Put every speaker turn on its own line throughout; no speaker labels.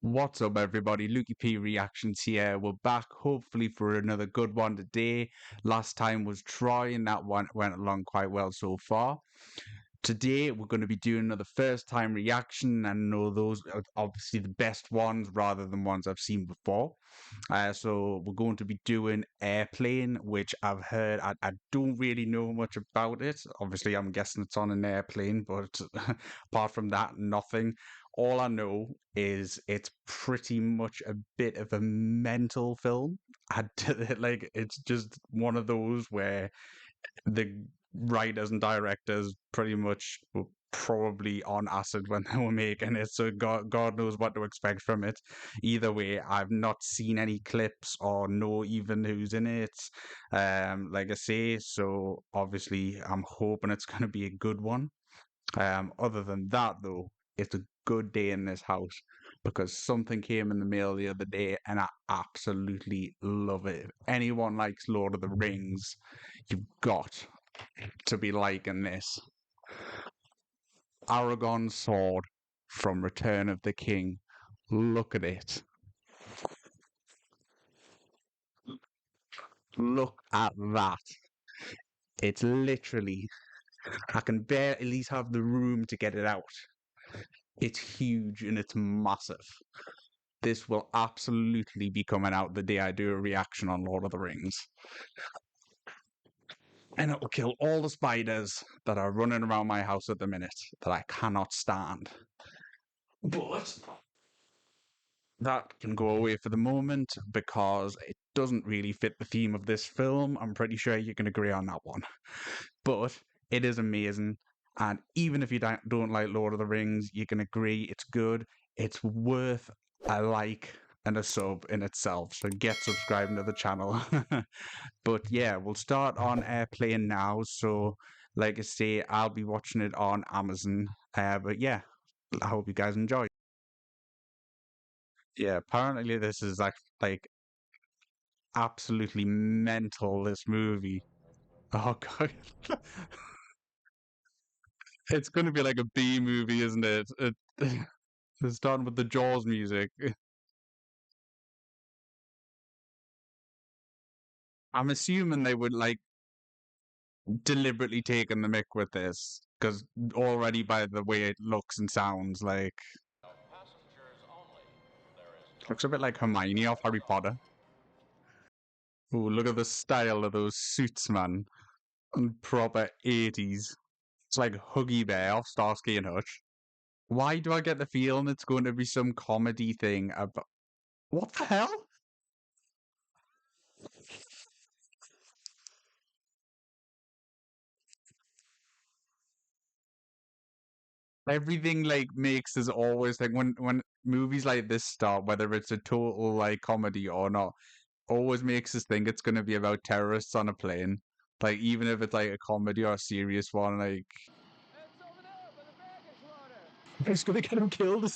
What's up, everybody? Lukey P Reactions here. We're back, hopefully, for another good one today. Last time was Troy, and that one went along quite well so far. Today, we're going to be doing another first time reaction, and know those are obviously the best ones rather than ones I've seen before. So, we're going to be doing Airplane, which I've heard. I don't really know much about it. Obviously, I'm guessing it's on an airplane, but apart from that, nothing. All I know is it's pretty much a bit of a mental film. Like it's just one of those where the writers and directors pretty much were probably on acid when they were making it, so God knows what to expect from it. Either way, I've not seen any clips or know even who's in it. Like I say, so obviously I'm hoping it's going to be a good one. Other than that, though, it's a good day in this house because something came in the mail the other day and I absolutely love it. If anyone likes Lord of the Rings, you've got to be liking this. Aragorn's sword from Return of the King. Look at it. Look at that. It's literally, I can barely have the room to get it out. It's huge and it's massive. This will absolutely be coming out the day I do a reaction on Lord of the Rings. And it will kill all the spiders that are running around my house at the minute that I cannot stand. But that can go away for the moment because it doesn't really fit the theme of this film. I'm pretty sure you can agree on that one. But it is amazing. And even if you don't like Lord of the Rings, you can agree it's good. It's worth a like and a sub in itself. So get subscribing to the channel. But yeah, we'll start on Airplane now. So, like I say, I'll be watching it on Amazon. But yeah, I hope you guys enjoy. Yeah, apparently this is like absolutely mental. This movie. Oh god, it's going to be like a B movie, isn't it? It's starting with the Jaws music. I'm assuming they would like deliberately taken the mick with this because already by the way it looks and sounds like looks a bit like Hermione off Harry Potter. Ooh, look at the style of those suits, man. And proper 80s. It's like Huggy Bear off Starsky and Hutch. Why do I get the feeling it's going to be some comedy thing about... What the hell? Everything like makes us always like when movies like this start, whether it's a total like comedy or not, always makes us think it's going to be about terrorists on a plane. Like even if it's like a comedy or a serious one, like it's going to get him killed.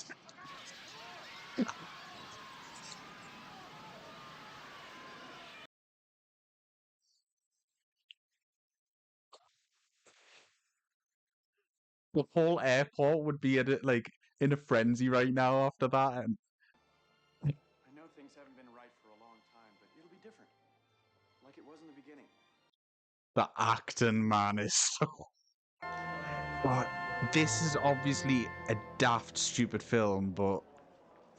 The whole airport would be like in a frenzy right now after that. And
I know things haven't been right for a long time, but it'll be different. Like it was in the beginning.
the acting, man, is so. But this is obviously a daft, stupid film, but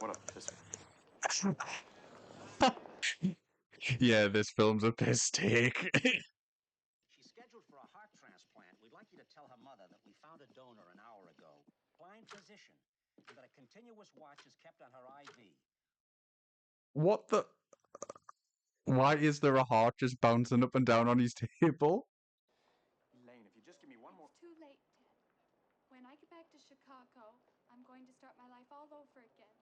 What a piss.
yeah, this film's a piss take.
She's scheduled for a heart transplant. We'd like you to tell her mother that we found a donor an hour ago. Blind position. And that a continuous watch is kept on her IV.
What the? Why is there a heart just bouncing up and down on his table?
Elaine, if you just give me one more...
It's too late, Ted. When I get back to Chicago, I'm going to start my life all over again.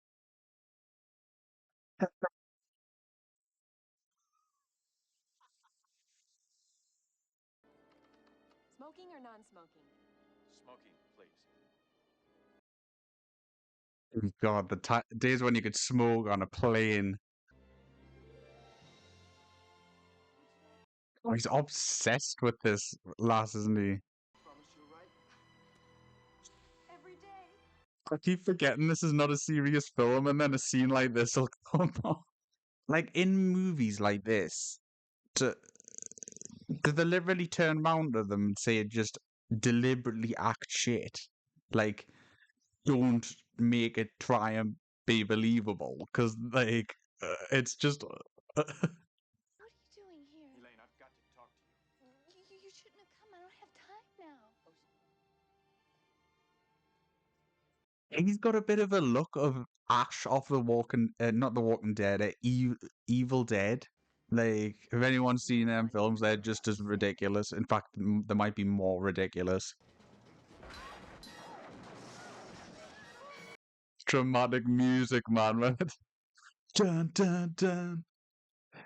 Smoking or non-smoking?
Smoking, please.
God, the days when you could smoke on a plane. Oh, he's obsessed with this lass, isn't he?
Promise you right?
Every day.
I keep forgetting this is not a serious film, and then a scene like this will come on. Like in movies like this, to they literally turn around to them and say just deliberately act shit. Like, don't make it try and be believable, because like it's just.
What are you doing here?
Elaine, I've got to talk to you.
You shouldn't have come. I don't have time now.
He's got a bit of a look of Ash off the Walking, not the Walking Dead, Evil Dead. Like, if anyone's seen them films, they're just as ridiculous. In fact, they might be more ridiculous. Dramatic music, man. When it's dun dun dun.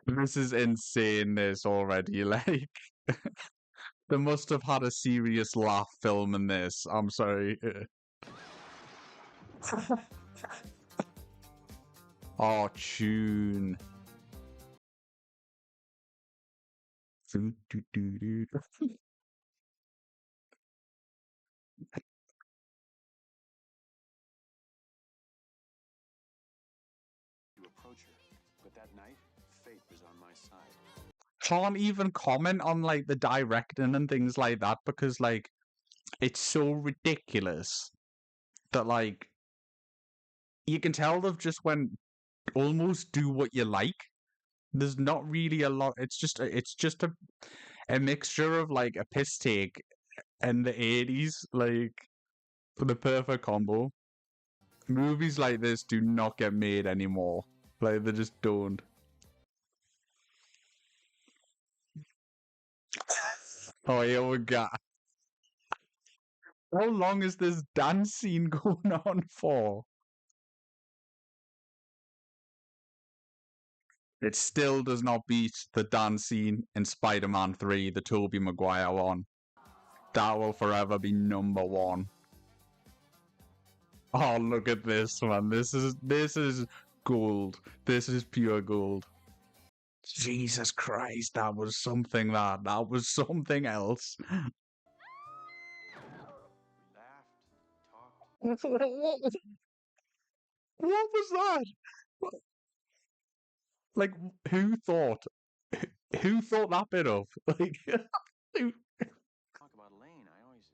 This is insane. This already, like, they must have had a serious laugh filming this. I'm sorry. Oh, tune. Do, do, do, do.
To approach her. But that night, fate was on my side.
Can't even comment on like the directing and things like that because like it's so ridiculous that like you can tell they've just went almost do what you like. There's not really a lot. It's just a mixture of like a piss take and the 80s, like the perfect combo. Movies like this do not get made anymore. Like they just don't. Oh, here we go. How long is this dance scene going on for? It still does not beat the dance scene in Spider-Man 3, the Tobey Maguire one. That will forever be number one. Oh, look at this, man. This is gold. This is pure gold. Jesus Christ, that was something that was something else.
We laughed, talked.
What was that? Like, who thought? Who thought that bit of? Like, who-
Talk about Elaine. I always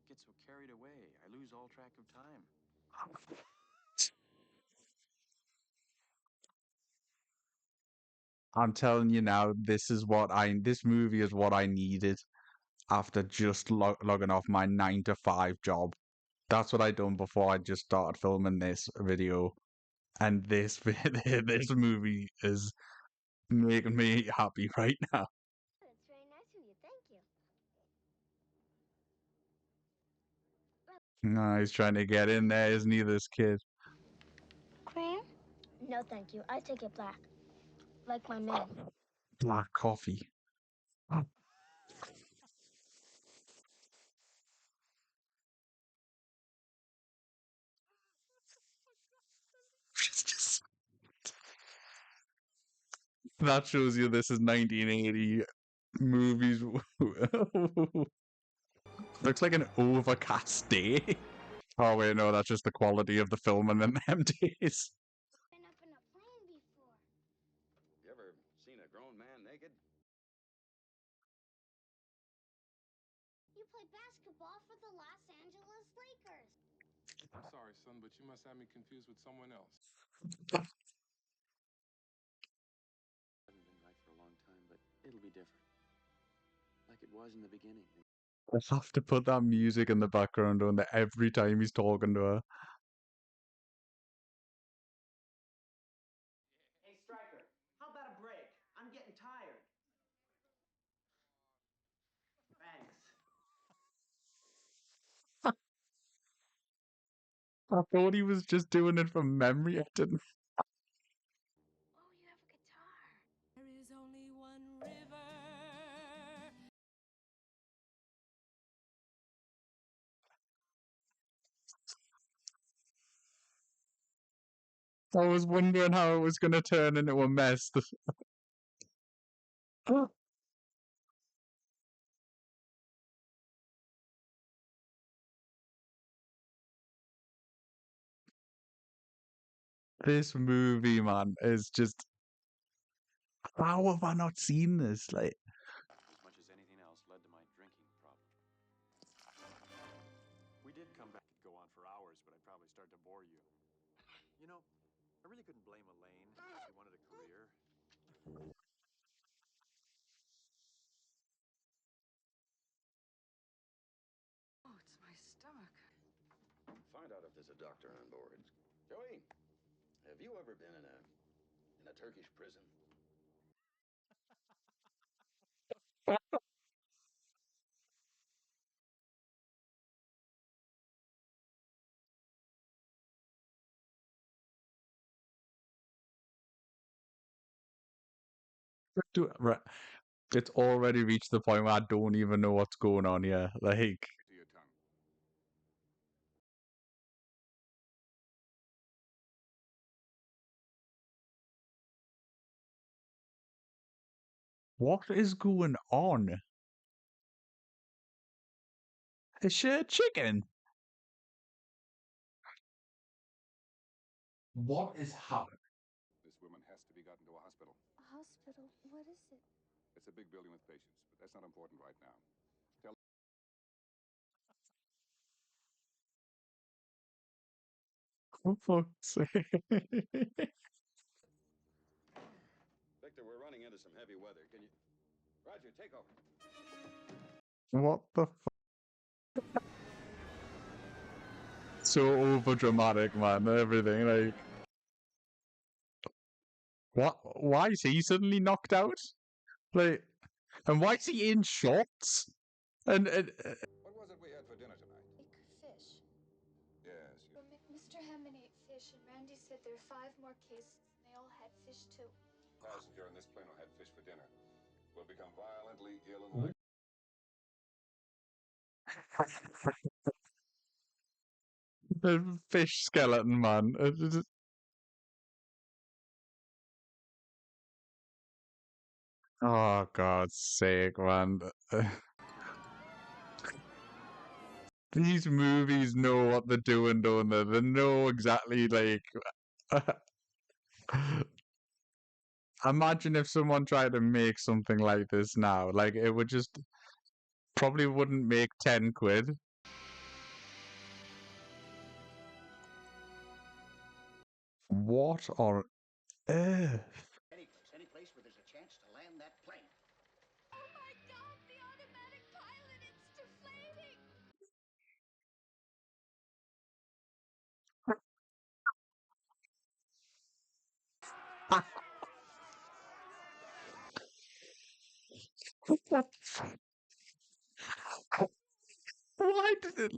get so carried away. I lose all track of time.
I'm telling you now, this movie is what I needed after just logging off my 9 to 5 job. That's what I done before I just started filming this video. And this this movie is making me happy right now.
That's very nice of you. Thank you.
Nah, he's trying to get in there, isn't he, this kid?
Cream? No, thank you. I take it black. Like my name.
Black coffee. That shows you this is 1980 movies. Looks like an overcast day. Oh wait, no, that's just the quality of the film in them days.
Been up in a plane before.
You ever seen a grown man naked?
You play basketball for the Los Angeles Lakers.
I'm sorry, son, but you must have me confused with someone else.
Hasn't been right for a long time, but it'll be different. Like it was in the beginning.
I have to put that music in the background on there every time he's talking to her.
Hey, Stryker, how about a break? I'm getting tired. Thanks.
I thought he was just doing it from memory. I didn't.
Oh, you have a guitar.
There is only one river.
I was wondering how it was going to turn into a mess. This movie, man, is just. How have I not seen this? Like,
As much as anything else led to my drinking problem. We did come back. Could go on for hours, but I'd probably start to bore you. You know, I really couldn't blame Elaine if she wanted a career.
Oh, it's my stomach.
Find out if there's a doctor on board. Joey, have you ever been in a Turkish prison?
right, it's already reached the point where I don't even know what's going on here. Like,
To your tongue.
what is going on? Is she a chicken? What is happening?
This woman has to be gotten to a hospital.
A hospital? What is it?
It's a big building with patients, but that's not important right now.
For fuck's sake.
Victor, we're running into some heavy weather. Can you... Roger, take over.
What the fuck? So over dramatic, man. Everything like. What? Why is he suddenly knocked out? Like, and why is he in shorts? And
What was it we had for dinner tonight?
Fish.
Yes.
Well, Mr. Hammond ate fish, and Randy said there are 5 more cases, and they all had fish too.
Passenger on this plane who had fish for dinner will become violently ill and
the fish skeleton, man. Oh, God's sake, man. These movies know what they're doing, don't they? They know exactly, like. Imagine if someone tried to make something like this now. Like, it would just. Probably wouldn't make 10 quid. What on earth?
Any place where there's a chance to land that plane.
Oh my God, the automatic pilot, it's deflating!
Why did it?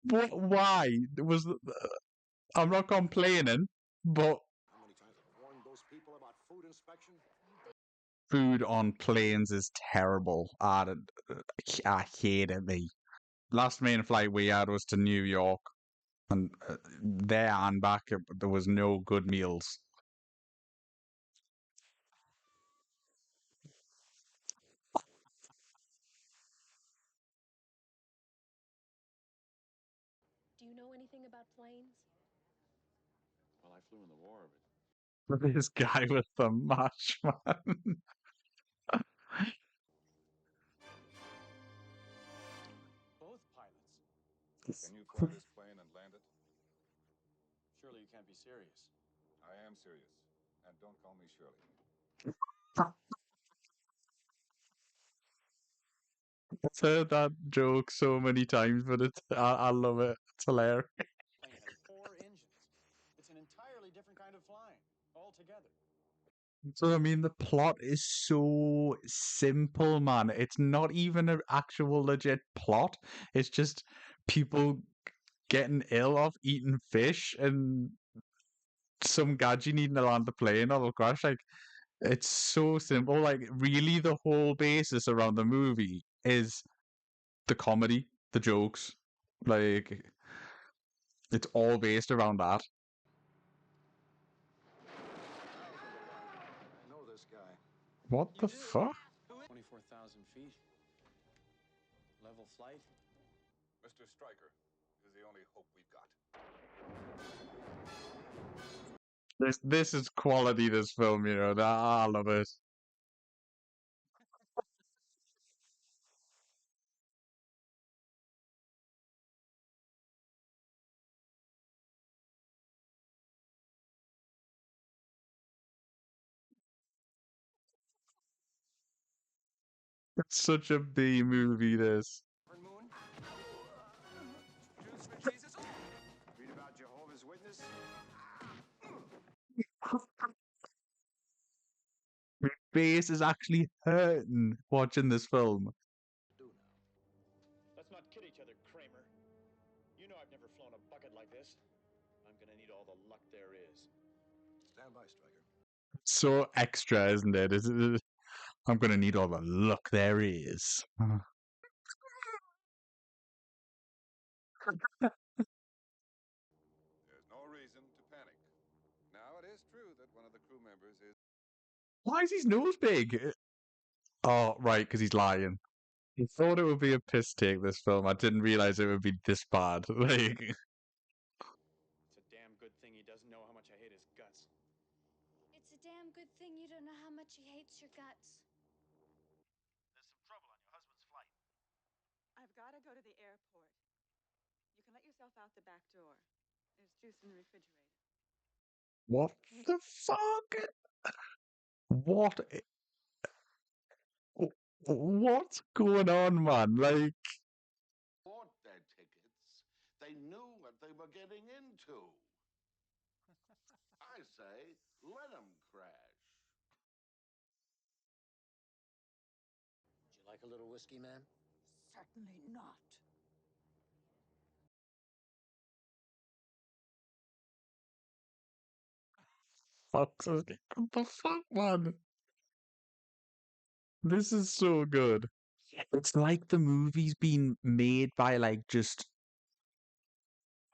What? Why was? I'm not complaining, but
How many times I've warned those people about food inspection?
food on planes is terrible. I hate it. Me. Last main flight we had was to New York, and there and back there was no good meals.
Do you know anything about planes?
Well, I flew in the war, but
This guy with the match, man.
both pilots.
Can you fly this plane and land it?
Surely you can't be serious.
I am serious. And don't call me Shirley.
I've heard that joke so many times, but I love it. It's hilarious.
Plane has 4 engines. It's an entirely different kind of flying altogether.
So I mean, the plot is so simple, man. It's not even an actual legit plot. It's just people getting ill of eating fish and some gadget needing to land the plane or it'll crash. Like, it's so simple. Like, really, the whole basis around the movie is the comedy, the jokes. Like, it's all based around that.
I know this guy.
What the fuck?
24,000 feet. Level flight.
Mr. Stryker,
is the only hope we've got.
This is quality. This film, you know. I love it. It's such a B movie. This.
Moon? Jews for Jesus? Read about Jehovah's Witness?
My face is actually hurting watching this film.
Do now. Let's not kid each other, Kramer. You know I've never flown a bucket like this. I'm gonna need all the luck there is. Stand by, Stryker.
So extra, isn't it? I'm gonna need all the luck there is.
There's no reason to panic. Now, it is true that one of the crew members is...
Why is his nose big? Oh, right, because he's lying. I thought it would be a piss take, this film. I didn't realize it would be this bad. Like,
It's a damn good thing he doesn't know how much I hate his guts.
It's a damn good thing you don't know how much he hates your guts.
There's some trouble on your husband's flight.
I've got to go to the airport. You can let yourself out the back door. There's juice in the refrigerator.
what the fuck? What? What's going on, man? Like,
Bought their tickets. They knew what they were getting into. I say, let them crash.
Would you like a little whiskey, ma'am?
Certainly not.
what the fuck, man? This is so good. It's like the movie's been made by like just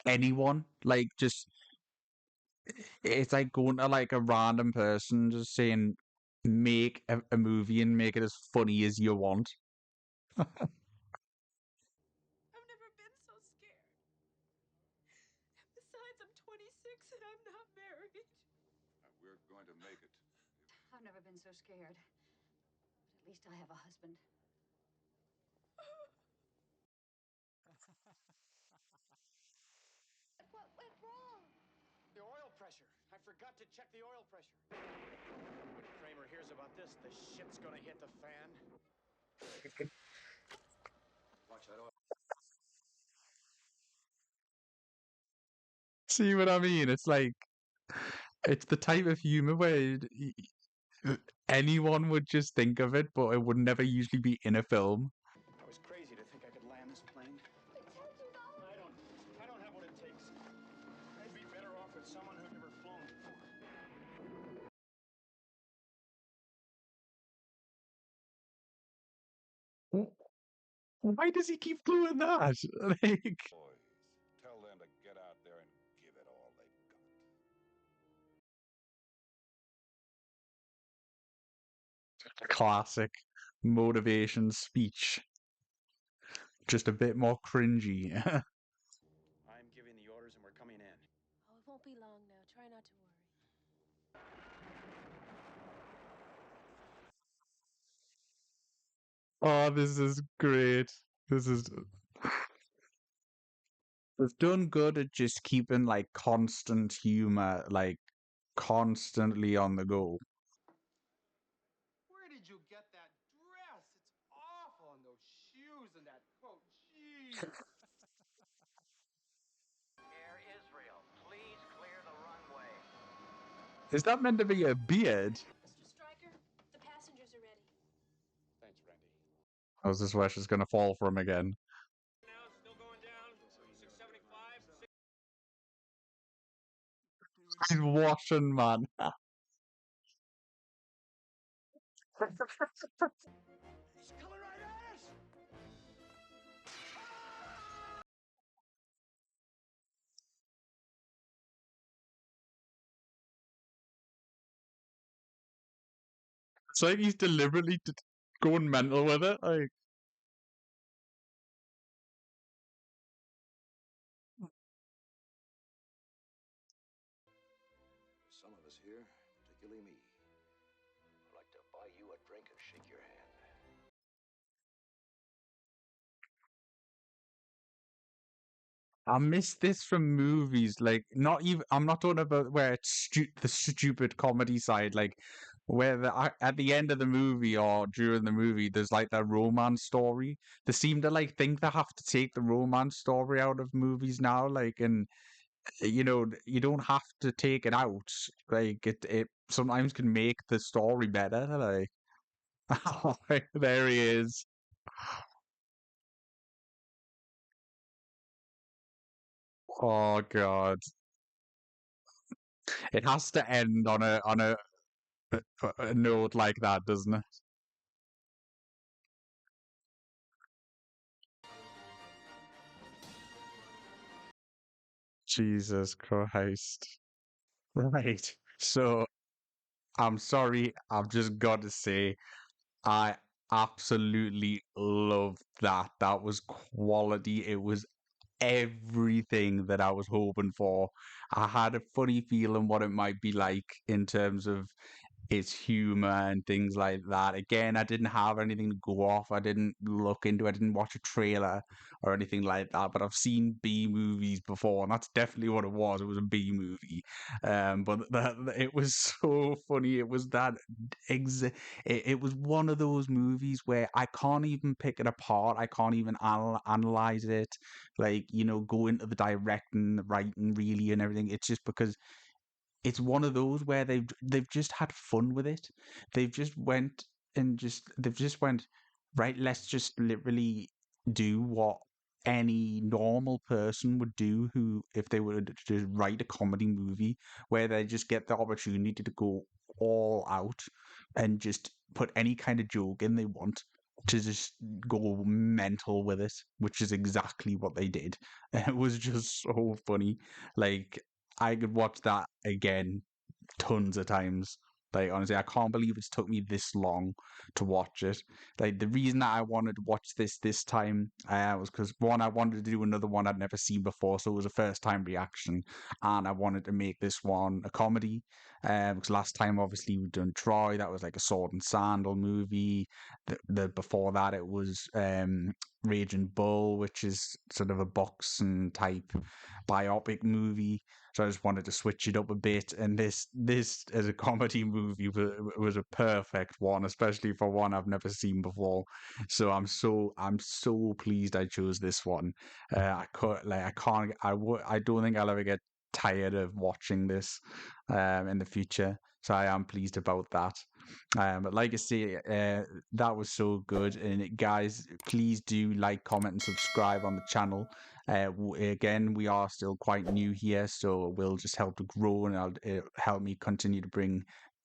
anyone. Like just it's like going to like a random person just saying make a movie and make it as funny as you want.
I've never been so scared. Besides, I'm 26 and I'm not married.
We're going to make it.
I've never been so scared. But at least I have a husband.
What went wrong?
The oil pressure. I forgot to check the oil pressure. When Kramer hears about this, the shit's gonna hit the fan.
Watch that oil.
See what I mean? It's like it's the type of humor where anyone would just think of it, but it would never usually be in a film.
I was crazy to think I could land this plane. I don't have what it takes. I'd be better off with someone who'd never flown before.
Why does he keep doing that? Like,
Boys, tell them to get out there and give it all they've got.
classic motivation speech. Just a bit more cringy.
I'm giving the orders and we're coming in.
Oh, it won't be long now. Try not to worry.
Oh, this is great. This is. They've done good at just keeping like constant humor, like constantly on the go.
Where did you get that dress? It's awful. And those shoes and that coat. Jeez.
Air Israel, please clear the runway.
Is that meant to be a beard?
Mr. Stryker, the passengers are ready.
Thanks, Randy.
Oh, is this where she's gonna fall for him again?
Now still going down. 675.
He's watching, man.
He's coming right at us!
It's like he's deliberately going mental with it. Like,
some of us here, particularly me, would like to buy you a drink and shake your hand.
I miss this from movies. Like, not even. I'm not talking about where it's the stupid comedy side. Like, where at the end of the movie or during the movie, there's like that romance story. They seem to like think they have to take the romance story out of movies now. Like, and you don't have to take it out. Like, it sometimes can make the story better. Like, there he is. Oh God, it has to end on a note like that, doesn't it? Jesus Christ. Right. So I'm sorry, I've just got to say I absolutely loved that. That was quality. It was everything that I was hoping for. I had a funny feeling what it might be like in terms of its humor and things like that. Again, I didn't have anything to go off. I didn't look into. I didn't watch a trailer or anything like that. But I've seen B movies before, and that's definitely what it was. It was a B movie. But it was so funny. It was that it was one of those movies where I can't even pick it apart. I can't even analyze it. Like, go into the directing, the writing, really, and everything. It's just because it's one of those where they've just had fun with it. They've just went, right, let's just literally do what any normal person would do who if they were to just write a comedy movie where they just get the opportunity to go all out and just put any kind of joke in they want to just go mental with it, which is exactly what they did. It was just so funny. Like, I could watch that again tons of times. Like, honestly, I can't believe it's took me this long to watch it. Like, the reason that I wanted to watch this time was because one, I wanted to do another one I'd never seen before, so it was a first time reaction, and I wanted to make this one a comedy. Because last time, obviously, we've done Troy, that was like a sword and sandal movie. The before that, it was Raging Bull, which is sort of a boxing type biopic movie. So I just wanted to switch it up a bit, and this as a comedy movie was a perfect one, especially for one I've never seen before. So I'm so pleased I chose this one. I can't I don't think I'll ever get tired of watching this in the future. So I am pleased about that. But like I say, that was so good. And guys, please do like, comment, and subscribe on the channel. Again, we are still quite new here, so it will just help to grow and it'll help me continue to bring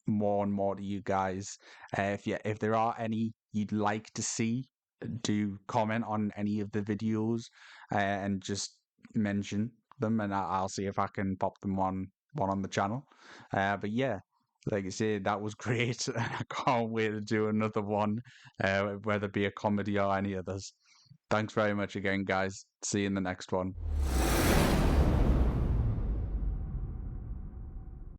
more and more to you guys. If there are any you'd like to see, do comment on any of the videos and just mention them, and I'll see if I can pop them on one on the channel. But yeah, like I said, that was great. I can't wait to do another one, whether it be a comedy or any others. Thanks very much again, guys. See you in the next one.